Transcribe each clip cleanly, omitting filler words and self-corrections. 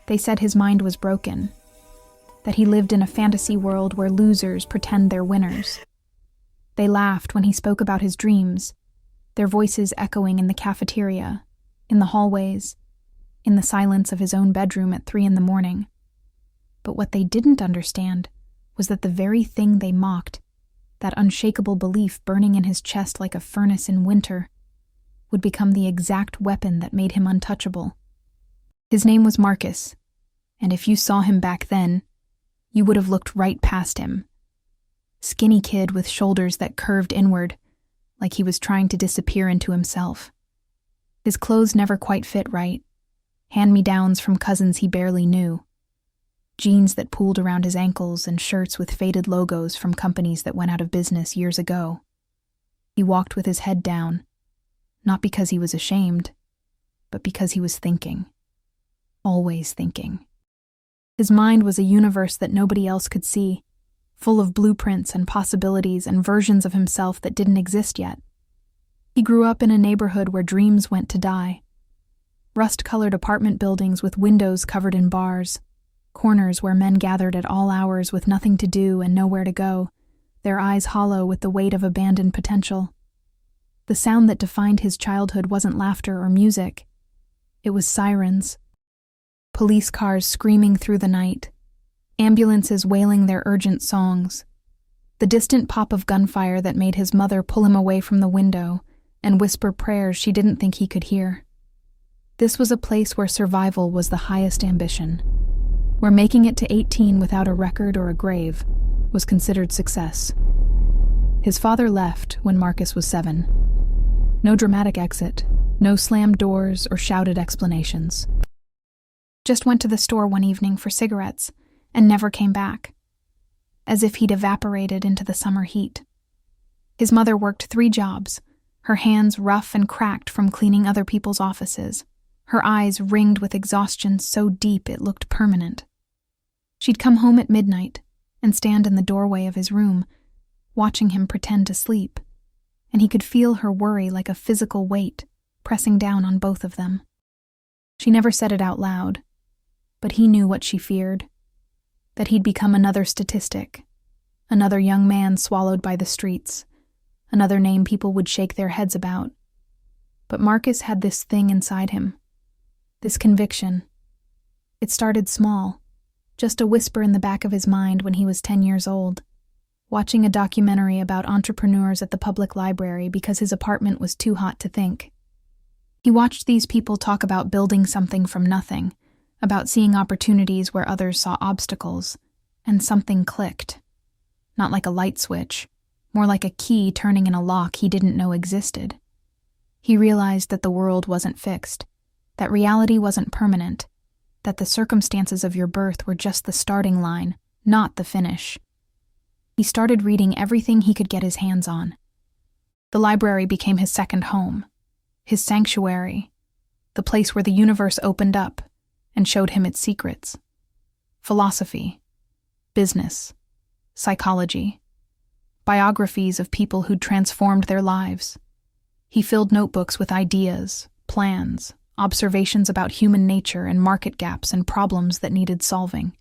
They said his mind was broken, that he lived in a fantasy world where losers pretend they're winners. They laughed when he spoke about his dreams, their voices echoing in the cafeteria, in the hallways, in the silence of his own bedroom at 3 a.m. But what they didn't understand was that the very thing they mocked, that unshakable belief burning in his chest like a furnace in winter, would become the exact weapon that made him untouchable. His name was Marcus, and if you saw him back then, you would have looked right past him. Skinny kid with shoulders that curved inward, like he was trying to disappear into himself. His clothes never quite fit right, hand-me-downs from cousins he barely knew. Jeans that pooled around his ankles and shirts with faded logos from companies that went out of business years ago. He walked with his head down, not because he was ashamed, but because he was thinking. Always thinking. His mind was a universe that nobody else could see, full of blueprints and possibilities and versions of himself that didn't exist yet. He grew up in a neighborhood where dreams went to die. Rust-colored apartment buildings with windows covered in bars, corners where men gathered at all hours with nothing to do and nowhere to go, their eyes hollow with the weight of abandoned potential. The sound that defined his childhood wasn't laughter or music. It was sirens. Police cars screaming through the night. Ambulances wailing their urgent songs. The distant pop of gunfire that made his mother pull him away from the window and whisper prayers she didn't think he could hear. This was a place where survival was the highest ambition, where making it to 18 without a record or a grave was considered success. His father left when Marcus was 7. No dramatic exit, no slammed doors or shouted explanations. Just went to the store one evening for cigarettes and never came back, as if he'd evaporated into the summer heat. His mother worked 3 jobs, her hands rough and cracked from cleaning other people's offices, her eyes ringed with exhaustion so deep it looked permanent. She'd come home at midnight and stand in the doorway of his room, watching him pretend to sleep, and he could feel her worry like a physical weight pressing down on both of them. She never said it out loud, but he knew what she feared, that he'd become another statistic, another young man swallowed by the streets, another name people would shake their heads about. But Marcus had this thing inside him, this conviction. It started small, just a whisper in the back of his mind when he was 10 years old, watching a documentary about entrepreneurs at the public library because his apartment was too hot to think. He watched these people talk about building something from nothing, about seeing opportunities where others saw obstacles, and something clicked. Not like a light switch, more like a key turning in a lock he didn't know existed. He realized that the world wasn't fixed, that reality wasn't permanent, that the circumstances of your birth were just the starting line, not the finish. He started reading everything he could get his hands on. The library became his second home, his sanctuary, the place where the universe opened up and showed him its secrets. Philosophy, business, psychology, biographies of people who'd transformed their lives. He filled notebooks with ideas, plans, observations about human nature and market gaps and problems that needed solving.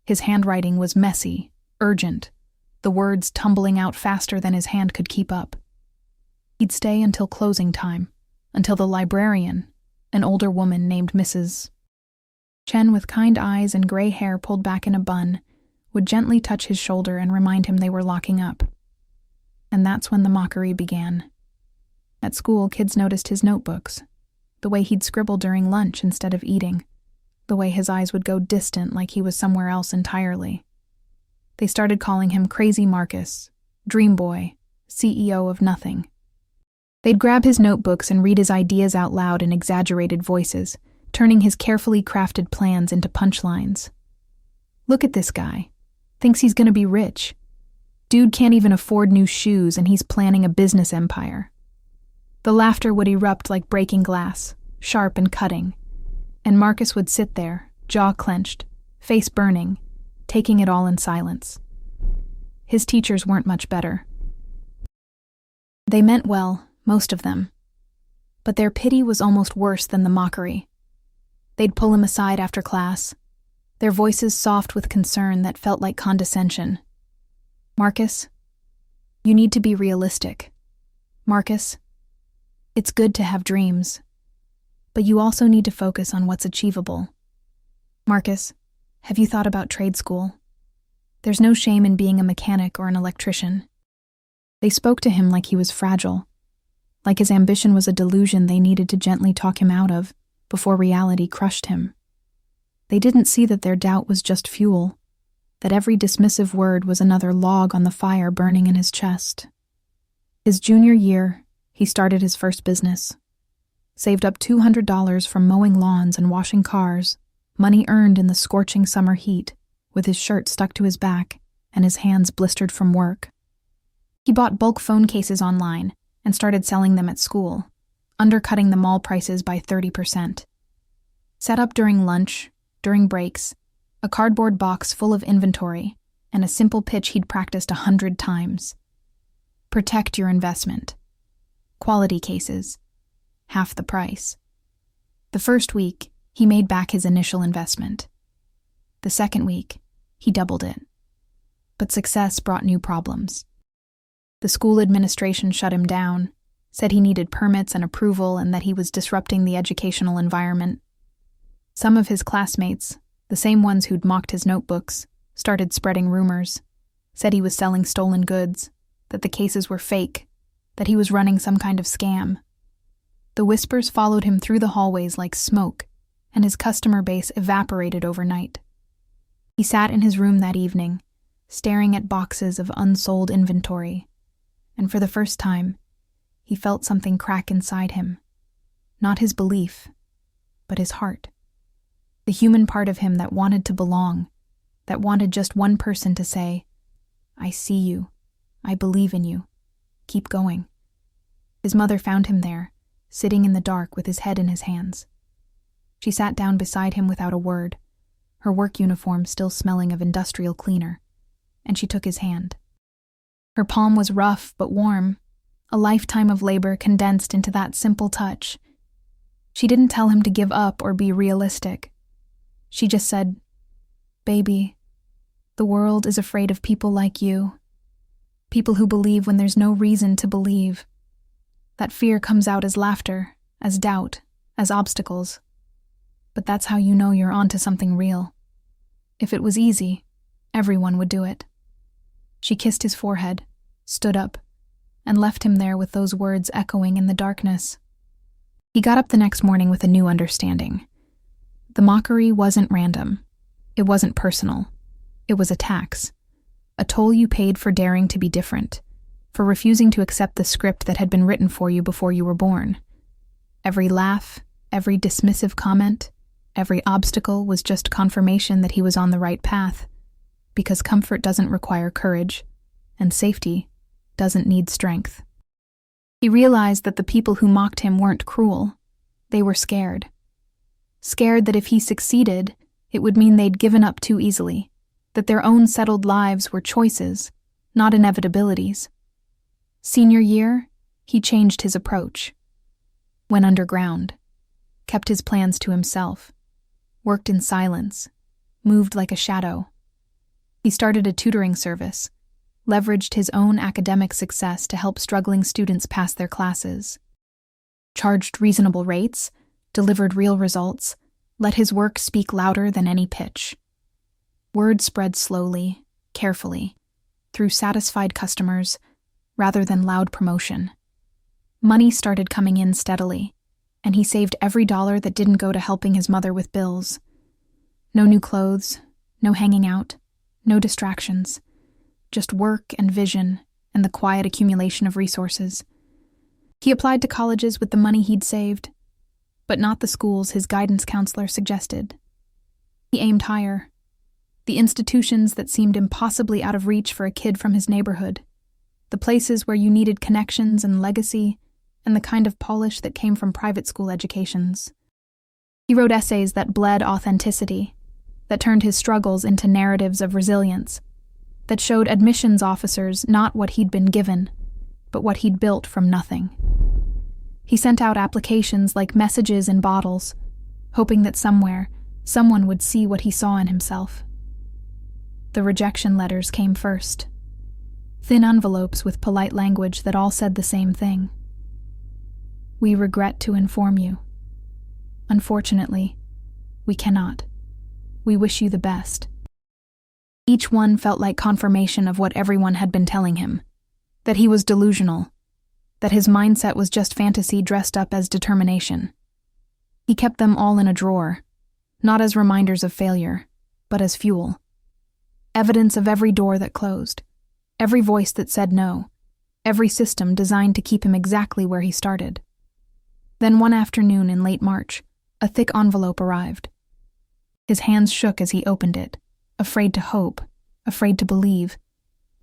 His handwriting was messy, urgent, the words tumbling out faster than his hand could keep up. He'd stay until closing time, until the librarian, an older woman named Mrs. Chen with kind eyes and gray hair pulled back in a bun, would gently touch his shoulder and remind him they were locking up. And that's when the mockery began. At school, kids noticed his notebooks, the way he'd scribble during lunch instead of eating, the way his eyes would go distant like he was somewhere else entirely. They started calling him Crazy Marcus, Dream Boy, CEO of nothing. They'd grab his notebooks and read his ideas out loud in exaggerated voices, turning his carefully crafted plans into punchlines. Look at this guy. Thinks he's gonna be rich. Dude can't even afford new shoes and he's planning a business empire. The laughter would erupt like breaking glass, sharp and cutting, and Marcus would sit there, jaw clenched, face burning, taking it all in silence. His teachers weren't much better. They meant well, most of them, but their pity was almost worse than the mockery. They'd pull him aside after class, their voices soft with concern that felt like condescension. "Marcus, you need to be realistic. Marcus, it's good to have dreams, but you also need to focus on what's achievable. Marcus, have you thought about trade school? There's no shame in being a mechanic or an electrician." They spoke to him like he was fragile, like his ambition was a delusion they needed to gently talk him out of before reality crushed him. They didn't see that their doubt was just fuel, that every dismissive word was another log on the fire burning in his chest. His junior year, he started his first business. Saved up $200 from mowing lawns and washing cars, money earned in the scorching summer heat, with his shirt stuck to his back and his hands blistered from work. He bought bulk phone cases online and started selling them at school, undercutting the mall prices by 30%. Set up during lunch, during breaks, a cardboard box full of inventory, and a simple pitch he'd practiced 100 times. Protect your investment. Quality cases. Half the price. The first week, he made back his initial investment. The second week, he doubled it. But success brought new problems. The school administration shut him down, said he needed permits and approval and that he was disrupting the educational environment. Some of his classmates, the same ones who'd mocked his notebooks, started spreading rumors, said he was selling stolen goods, that the cases were fake, that he was running some kind of scam. The whispers followed him through the hallways like smoke, and his customer base evaporated overnight. He sat in his room that evening, staring at boxes of unsold inventory, and for the first time, he felt something crack inside him. Not his belief, but his heart. The human part of him that wanted to belong, that wanted just one person to say, "I see you. I believe in you. Keep going." His mother found him there, sitting in the dark with his head in his hands. She sat down beside him without a word, her work uniform still smelling of industrial cleaner, and she took his hand. Her palm was rough but warm, a lifetime of labor condensed into that simple touch. She didn't tell him to give up or be realistic. She just said, "Baby, the world is afraid of people like you. People who believe when there's no reason to believe. That fear comes out as laughter, as doubt, as obstacles. But that's how you know you're onto something real. If it was easy, everyone would do it." She kissed his forehead, stood up, and left him there with those words echoing in the darkness. He got up the next morning with a new understanding. The mockery wasn't random. It wasn't personal. It was a tax. A toll you paid for daring to be different, for refusing to accept the script that had been written for you before you were born. Every laugh, every dismissive comment, every obstacle was just confirmation that he was on the right path, because comfort doesn't require courage, and safety doesn't need strength. He realized that the people who mocked him weren't cruel. They were scared. Scared that if he succeeded, it would mean they'd given up too easily, that their own settled lives were choices, not inevitabilities. Senior year, he changed his approach. Went underground, kept his plans to himself, worked in silence, moved like a shadow. He started a tutoring service, leveraged his own academic success to help struggling students pass their classes. Charged reasonable rates, delivered real results, let his work speak louder than any pitch. Word spread slowly, carefully, through satisfied customers, rather than loud promotion. Money started coming in steadily, and he saved every dollar that didn't go to helping his mother with bills. No new clothes, no hanging out, no distractions, just work and vision and the quiet accumulation of resources. He applied to colleges with the money he'd saved, but not the schools his guidance counselor suggested. He aimed higher, the institutions that seemed impossibly out of reach for a kid from his neighborhood, the places where you needed connections and legacy and the kind of polish that came from private school educations. He wrote essays that bled authenticity, that turned his struggles into narratives of resilience, that showed admissions officers not what he'd been given, but what he'd built from nothing. He sent out applications like messages in bottles, hoping that somewhere, someone would see what he saw in himself. The rejection letters came first. Thin envelopes with polite language that all said the same thing. "We regret to inform you. Unfortunately, we cannot. We wish you the best." Each one felt like confirmation of what everyone had been telling him, that he was delusional, that his mindset was just fantasy dressed up as determination. He kept them all in a drawer, not as reminders of failure, but as fuel. Evidence of every door that closed, every voice that said no, every system designed to keep him exactly where he started. Then one afternoon in late March, a thick envelope arrived. His hands shook as he opened it, afraid to hope, afraid to believe,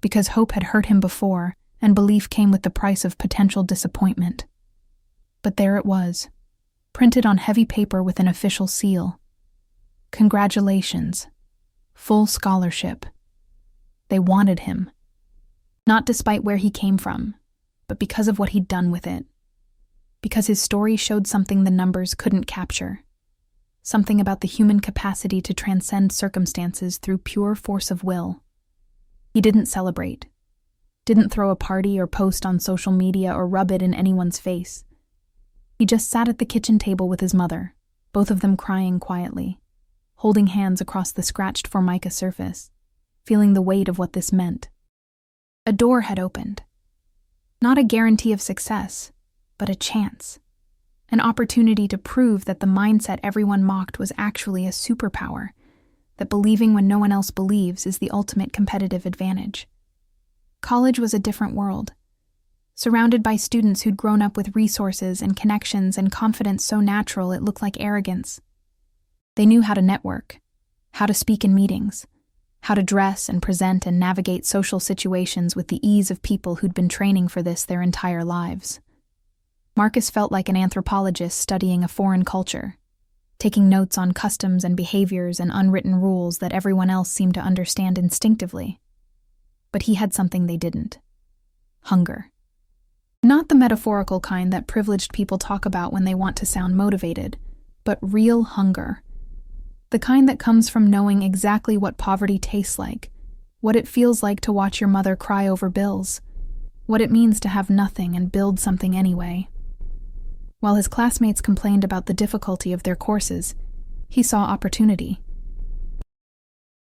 because hope had hurt him before, and belief came with the price of potential disappointment. But there it was, printed on heavy paper with an official seal. Congratulations. Full scholarship. They wanted him. Not despite where he came from, but because of what he'd done with it. Because his story showed something the numbers couldn't capture. Something about the human capacity to transcend circumstances through pure force of will. He didn't celebrate. Didn't throw a party or post on social media or rub it in anyone's face. He just sat at the kitchen table with his mother, both of them crying quietly, holding hands across the scratched Formica surface, feeling the weight of what this meant. A door had opened. Not a guarantee of success, but a chance. An opportunity to prove that the mindset everyone mocked was actually a superpower, that believing when no one else believes is the ultimate competitive advantage. College was a different world. Surrounded by students who'd grown up with resources and connections and confidence so natural it looked like arrogance. They knew how to network, how to speak in meetings, how to dress and present and navigate social situations with the ease of people who'd been training for this their entire lives. Marcus felt like an anthropologist studying a foreign culture, taking notes on customs and behaviors and unwritten rules that everyone else seemed to understand instinctively. But he had something they didn't. Hunger. Not the metaphorical kind that privileged people talk about when they want to sound motivated, but real hunger. The kind that comes from knowing exactly what poverty tastes like, what it feels like to watch your mother cry over bills, what it means to have nothing and build something anyway. While his classmates complained about the difficulty of their courses, he saw opportunity.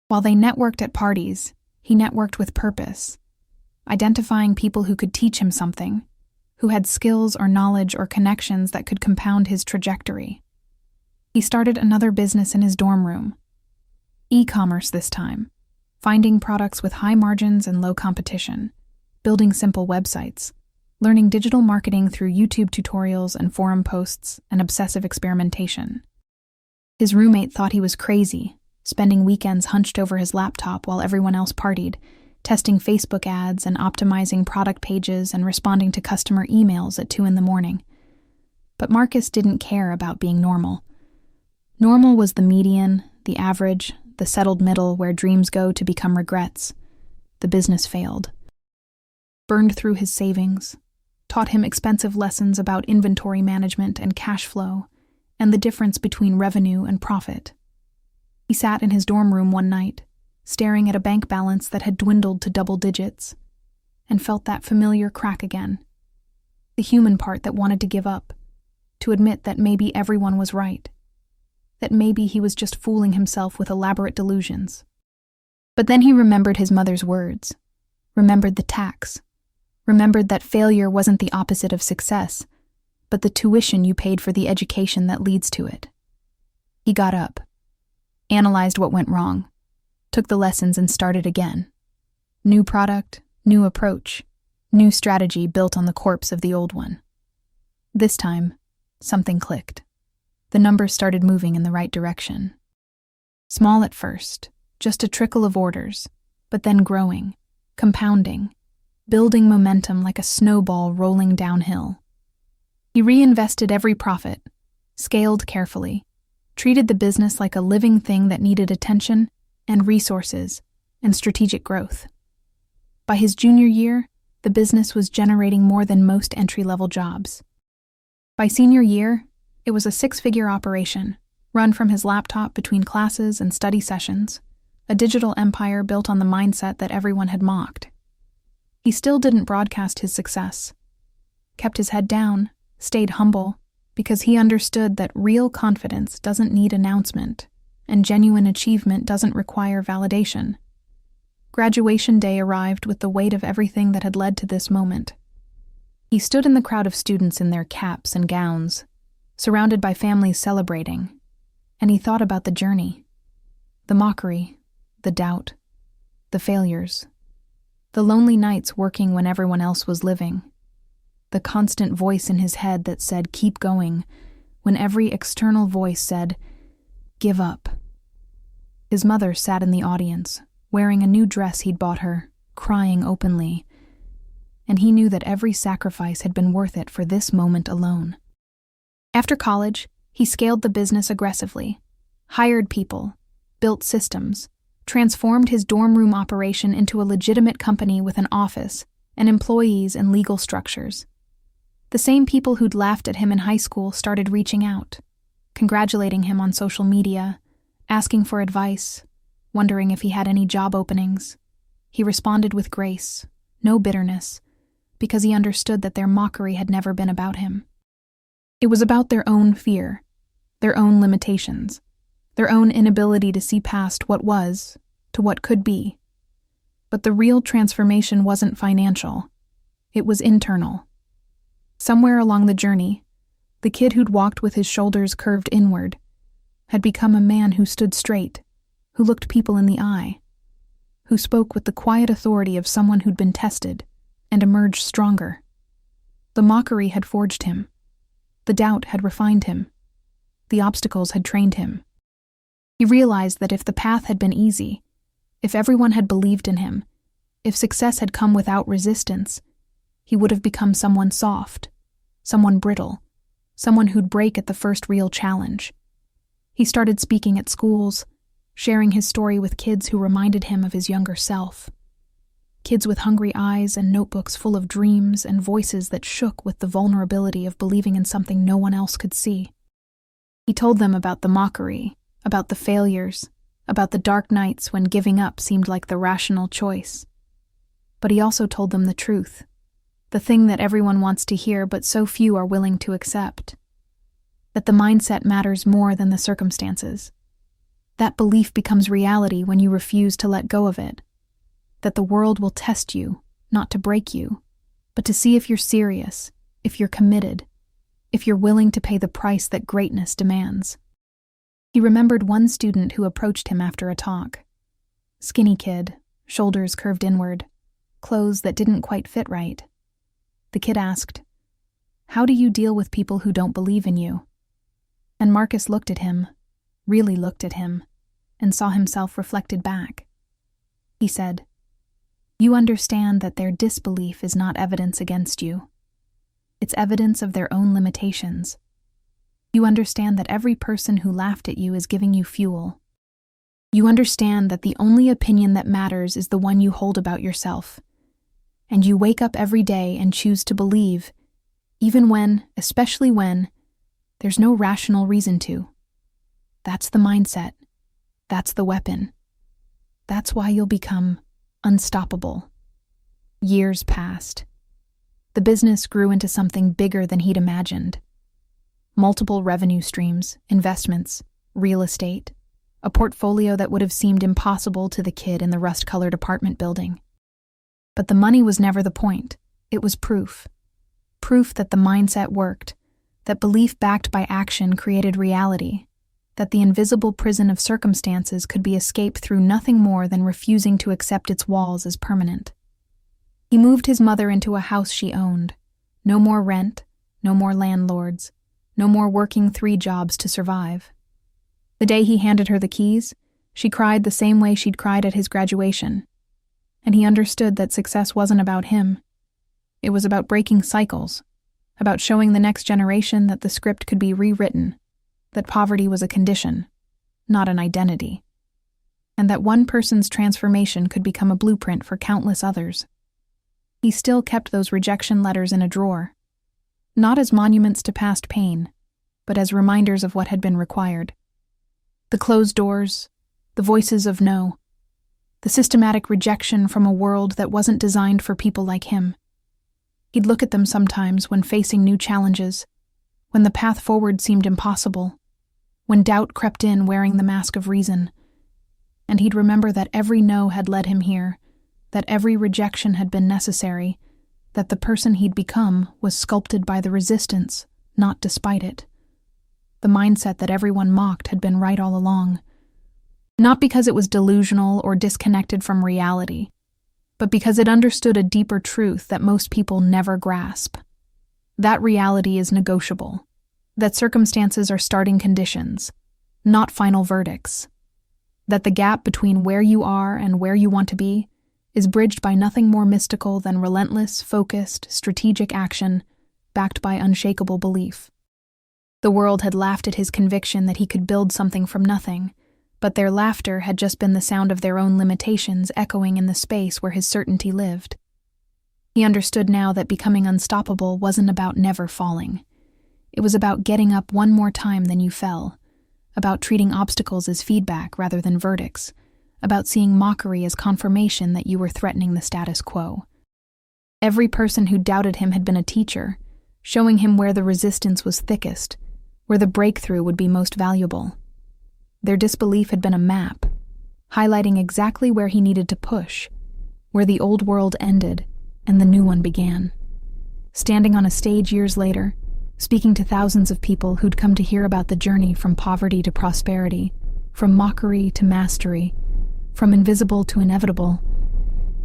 While they networked at parties, he networked with purpose, identifying people who could teach him something, who had skills or knowledge or connections that could compound his trajectory. He started another business in his dorm room. E-commerce this time, finding products with high margins and low competition, building simple websites, learning digital marketing through YouTube tutorials and forum posts and obsessive experimentation. His roommate thought he was crazy, spending weekends hunched over his laptop while everyone else partied, testing Facebook ads and optimizing product pages and responding to customer emails at 2 a.m. But Marcus didn't care about being normal. Normal was the median, the average, the settled middle where dreams go to become regrets. The business failed. Burned through his savings, taught him expensive lessons about inventory management and cash flow, and the difference between revenue and profit. He sat in his dorm room one night, staring at a bank balance that had dwindled to double digits, and felt that familiar crack again. The human part that wanted to give up, to admit that maybe everyone was right, that maybe he was just fooling himself with elaborate delusions. But then he remembered his mother's words, remembered the tax, remembered that failure wasn't the opposite of success, but the tuition you paid for the education that leads to it. He got up, analyzed what went wrong, took the lessons and started again. New product, new approach, new strategy built on the corpse of the old one. This time, something clicked. The numbers started moving in the right direction. Small at first, just a trickle of orders, but then growing, compounding, building momentum like a snowball rolling downhill. He reinvested every profit, scaled carefully, treated the business like a living thing that needed attention and resources and strategic growth. By his junior year, the business was generating more than most entry-level jobs. By senior year, it was a 6-figure operation, run from his laptop between classes and study sessions, a digital empire built on the mindset that everyone had mocked. He still didn't broadcast his success, kept his head down, stayed humble, because he understood that real confidence doesn't need announcement, and genuine achievement doesn't require validation. Graduation day arrived with the weight of everything that had led to this moment. He stood in the crowd of students in their caps and gowns, surrounded by families celebrating, and he thought about the journey, the mockery, the doubt, the failures, the lonely nights working when everyone else was living, the constant voice in his head that said, "Keep going," when every external voice said, "Give up." His mother sat in the audience, wearing a new dress he'd bought her, crying openly, and he knew that every sacrifice had been worth it for this moment alone. After college, he scaled the business aggressively, hired people, built systems, transformed his dorm room operation into a legitimate company with an office and employees and legal structures. The same people who'd laughed at him in high school started reaching out, congratulating him on social media, asking for advice, wondering if he had any job openings. He responded with grace, no bitterness, because he understood that their mockery had never been about him. It was about their own fear, their own limitations, their own inability to see past what was to what could be. But the real transformation wasn't financial. It was internal. Somewhere along the journey, the kid who'd walked with his shoulders curved inward had become a man who stood straight, who looked people in the eye, who spoke with the quiet authority of someone who'd been tested and emerged stronger. The mockery had forged him. The doubt had refined him. The obstacles had trained him. He realized that if the path had been easy, if everyone had believed in him, if success had come without resistance, he would have become someone soft, someone brittle, someone who'd break at the first real challenge. He started speaking at schools, sharing his story with kids who reminded him of his younger self. Kids with hungry eyes and notebooks full of dreams and voices that shook with the vulnerability of believing in something no one else could see. He told them about the mockery, about the failures, about the dark nights when giving up seemed like the rational choice. But he also told them the truth, the thing that everyone wants to hear but so few are willing to accept, that the mindset matters more than the circumstances. That belief becomes reality when you refuse to let go of it, that the world will test you, not to break you, but to see if you're serious, if you're committed, if you're willing to pay the price that greatness demands. He remembered one student who approached him after a talk. Skinny kid, shoulders curved inward, clothes that didn't quite fit right. The kid asked, "How do you deal with people who don't believe in you?" And Marcus looked at him, really looked at him, and saw himself reflected back. He said, "You understand that their disbelief is not evidence against you. It's evidence of their own limitations. You understand that every person who laughed at you is giving you fuel. You understand that the only opinion that matters is the one you hold about yourself. And you wake up every day and choose to believe, even when, especially when, there's no rational reason to. That's the mindset. That's the weapon. That's why you'll become unstoppable." Years passed. The business grew into something bigger than he'd imagined. Multiple revenue streams, investments, real estate, a portfolio that would have seemed impossible to the kid in the rust-colored apartment building. But the money was never the point. It was proof. Proof that the mindset worked, that belief backed by action created reality, that the invisible prison of circumstances could be escaped through nothing more than refusing to accept its walls as permanent. He moved his mother into a house she owned. No more rent, no more landlords, no more working 3 jobs to survive. The day he handed her the keys, she cried the same way she'd cried at his graduation. And he understood that success wasn't about him. It was about breaking cycles, about showing the next generation that the script could be rewritten, that poverty was a condition, not an identity, and that one person's transformation could become a blueprint for countless others. He still kept those rejection letters in a drawer, not as monuments to past pain, but as reminders of what had been required. The closed doors, the voices of no, the systematic rejection from a world that wasn't designed for people like him. He'd look at them sometimes when facing new challenges, when the path forward seemed impossible, when doubt crept in wearing the mask of reason. And he'd remember that every no had led him here, that every rejection had been necessary, that the person he'd become was sculpted by the resistance, not despite it. The mindset that everyone mocked had been right all along. Not because it was delusional or disconnected from reality, but because it understood a deeper truth that most people never grasp. That reality is negotiable, that circumstances are starting conditions, not final verdicts, that the gap between where you are and where you want to be is bridged by nothing more mystical than relentless, focused, strategic action backed by unshakable belief. The world had laughed at his conviction that he could build something from nothing, but their laughter had just been the sound of their own limitations echoing in the space where his certainty lived. He understood now that becoming unstoppable wasn't about never falling. It was about getting up one more time than you fell, about treating obstacles as feedback rather than verdicts, about seeing mockery as confirmation that you were threatening the status quo. Every person who doubted him had been a teacher, showing him where the resistance was thickest, where the breakthrough would be most valuable. Their disbelief had been a map, highlighting exactly where he needed to push, where the old world ended and the new one began. Standing on a stage years later, speaking to thousands of people who'd come to hear about the journey from poverty to prosperity, from mockery to mastery, from invisible to inevitable,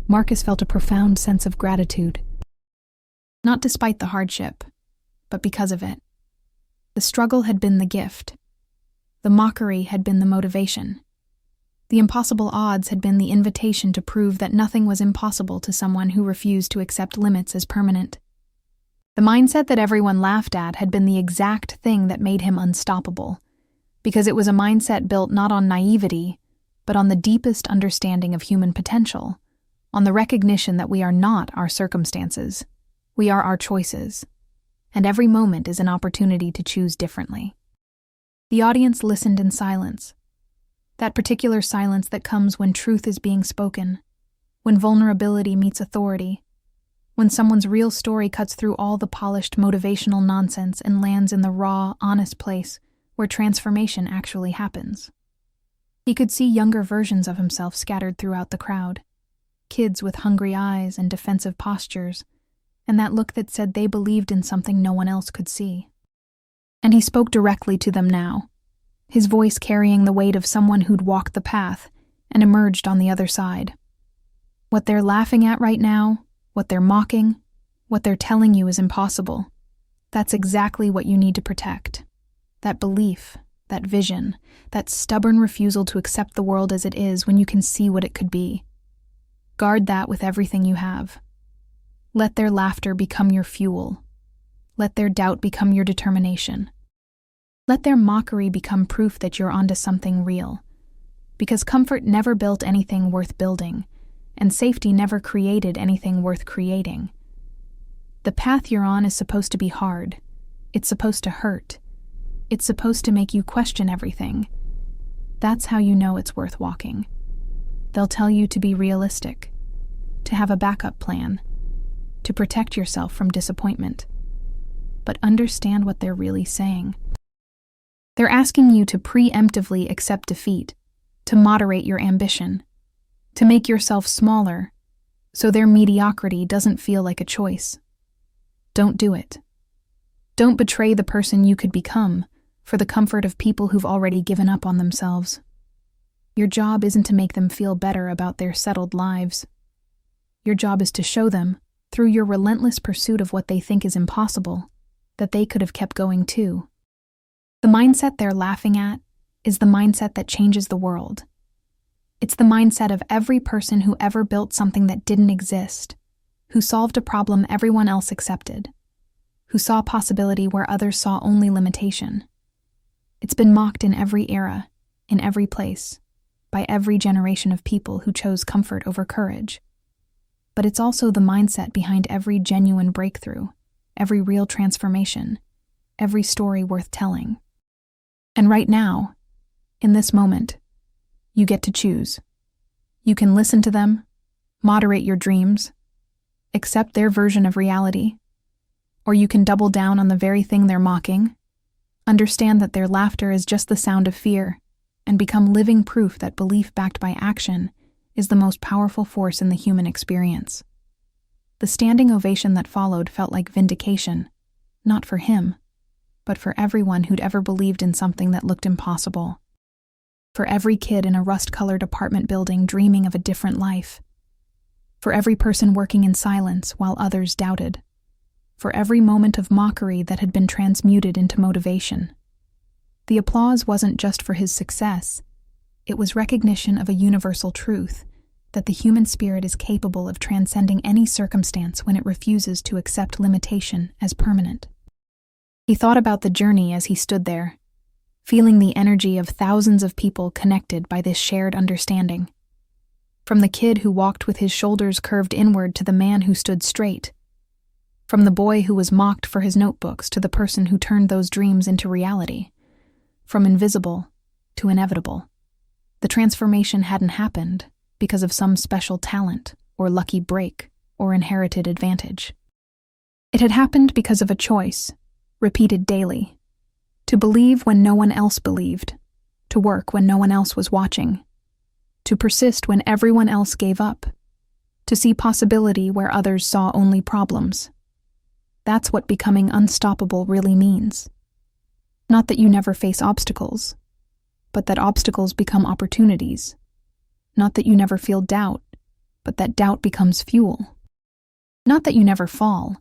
Marcus felt a profound sense of gratitude. Not despite the hardship, but because of it. The struggle had been the gift. The mockery had been the motivation. The impossible odds had been the invitation to prove that nothing was impossible to someone who refused to accept limits as permanent. The mindset that everyone laughed at had been the exact thing that made him unstoppable, because it was a mindset built not on naivety, but on the deepest understanding of human potential, on the recognition that we are not our circumstances, we are our choices, and every moment is an opportunity to choose differently. The audience listened in silence, that particular silence that comes when truth is being spoken, when vulnerability meets authority, when someone's real story cuts through all the polished motivational nonsense and lands in the raw, honest place where transformation actually happens. He could see younger versions of himself scattered throughout the crowd, kids with hungry eyes and defensive postures, and that look that said they believed in something no one else could see. And he spoke directly to them now, his voice carrying the weight of someone who'd walked the path and emerged on the other side. What they're laughing at right now, what they're mocking, what they're telling you is impossible, that's exactly what you need to protect. That belief, that vision, that stubborn refusal to accept the world as it is when you can see what it could be. Guard that with everything you have. Let their laughter become your fuel. Let their doubt become your determination. Let their mockery become proof that you're onto something real. Because comfort never built anything worth building, and safety never created anything worth creating. The path you're on is supposed to be hard. It's supposed to hurt. It's supposed to make you question everything. That's how you know it's worth walking. They'll tell you to be realistic, to have a backup plan, to protect yourself from disappointment. But understand what they're really saying. They're asking you to preemptively accept defeat, to moderate your ambition, to make yourself smaller, so their mediocrity doesn't feel like a choice. Don't do it. Don't betray the person you could become for the comfort of people who've already given up on themselves. Your job isn't to make them feel better about their settled lives. Your job is to show them, through your relentless pursuit of what they think is impossible, that they could have kept going too. The mindset they're laughing at is the mindset that changes the world. It's the mindset of every person who ever built something that didn't exist, who solved a problem everyone else accepted, who saw possibility where others saw only limitation. It's been mocked in every era, in every place, by every generation of people who chose comfort over courage. But it's also the mindset behind every genuine breakthrough, every real transformation, every story worth telling. And right now, In this moment, you get to choose. You can listen to them, moderate your dreams, accept their version of reality, or you can double down on the very thing they're mocking, understand that their laughter is just the sound of fear, and become living proof that belief backed by action is the most powerful force in the human experience. The standing ovation that followed felt like vindication, not for him, but for everyone who'd ever believed in something that looked impossible. For every kid in a rust-colored apartment building dreaming of a different life. For every person working in silence while others doubted. For every moment of mockery that had been transmuted into motivation. The applause wasn't just for his success. It was recognition of a universal truth, that the human spirit is capable of transcending any circumstance when it refuses to accept limitation as permanent. He thought about the journey as he stood there, feeling the energy of thousands of people connected by this shared understanding. From the kid who walked with his shoulders curved inward to the man who stood straight. From the boy who was mocked for his notebooks to the person who turned those dreams into reality. From invisible to inevitable. The transformation hadn't happened because of some special talent or lucky break or inherited advantage. It had happened because of a choice, repeated daily. To believe when no one else believed, to work when no one else was watching, to persist when everyone else gave up, to see possibility where others saw only problems. That's what becoming unstoppable really means. Not that you never face obstacles, but that obstacles become opportunities. Not that you never feel doubt, but that doubt becomes fuel. Not that you never fall,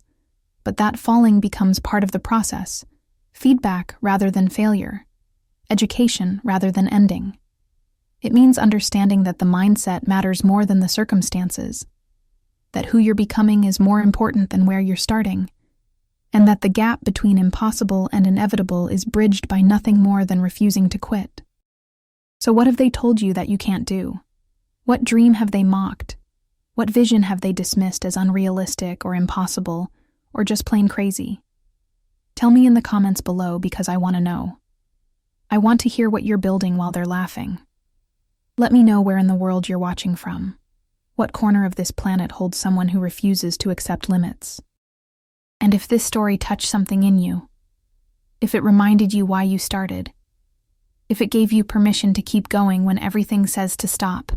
but that falling becomes part of the process. Feedback rather than failure, education rather than ending. It means understanding that the mindset matters more than the circumstances, that who you're becoming is more important than where you're starting, and that the gap between impossible and inevitable is bridged by nothing more than refusing to quit. So what have they told you that you can't do? What dream have they mocked? What vision have they dismissed as unrealistic or impossible or just plain crazy? Tell me in the comments below because I want to know. I want to hear what you're building while they're laughing. Let me know where in the world you're watching from. What corner of this planet holds someone who refuses to accept limits? And if this story touched something in you, if it reminded you why you started, if it gave you permission to keep going when everything says to stop,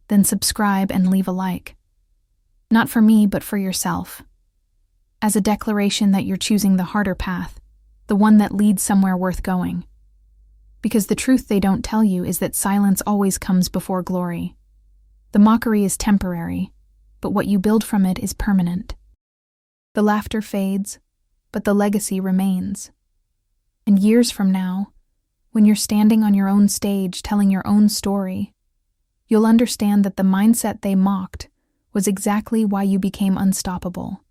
then subscribe and leave a like. Not for me, but for yourself. As a declaration that you're choosing the harder path, the one that leads somewhere worth going. Because the truth they don't tell you is that silence always comes before glory. The mockery is temporary, but what you build from it is permanent. The laughter fades, but the legacy remains. And years from now, when you're standing on your own stage telling your own story, you'll understand that the mindset they mocked was exactly why you became unstoppable.